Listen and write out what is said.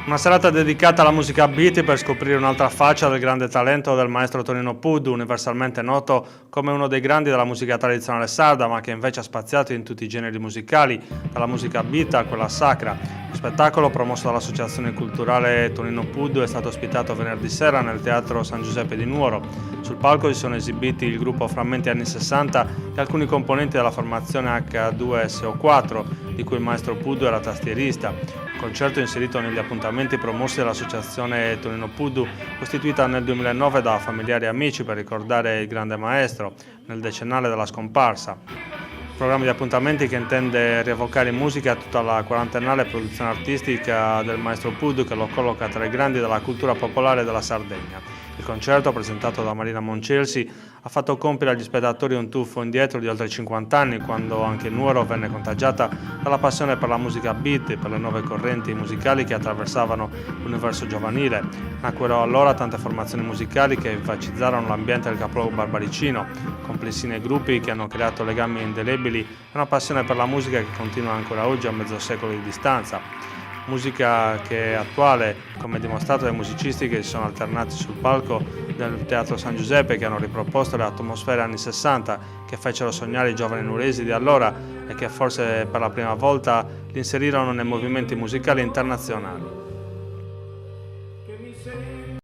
Una serata dedicata alla musica beat per scoprire un'altra faccia del grande talento del maestro Tonino Puddu, universalmente noto come uno dei grandi della musica tradizionale sarda, ma che invece ha spaziato in tutti i generi musicali, dalla musica beat a quella sacra. Lo spettacolo, promosso dall'Associazione Culturale Tonino Puddu, è stato ospitato venerdì sera nel Teatro San Giuseppe di Nuoro. Sul palco si sono esibiti il gruppo Frammenti anni 60 e alcuni componenti della formazione H2SO4, di cui il maestro Puddu era tastierista. Il concerto inserito negli appuntamenti promossi dall'Associazione Tonino Puddu, costituita nel 2009 da familiari e amici per ricordare il grande maestro nel decennale della scomparsa. Un programma di appuntamenti che intende rievocare in musica tutta la quarantennale produzione artistica del maestro Puddu, che lo colloca tra i grandi della cultura popolare della Sardegna. Il concerto, presentato da Marina Moncelsi, ha fatto compiere agli spettatori un tuffo indietro di oltre 50 anni, quando anche Nuoro venne contagiata dalla passione per la musica beat e per le nuove correnti musicali che attraversavano l'universo giovanile. Nacquero allora tante formazioni musicali che enfasizzarono l'ambiente del capoluogo barbaricino, complessine gruppi che hanno creato legami indelebili e una passione per la musica che continua ancora oggi a mezzo secolo di distanza. Musica che è attuale, come dimostrato dai musicisti che si sono alternati sul palco del Teatro San Giuseppe, che hanno riproposto le atmosfere anni 60 che fecero sognare i giovani nuoresi di allora e che forse per la prima volta li inserirono nei movimenti musicali internazionali.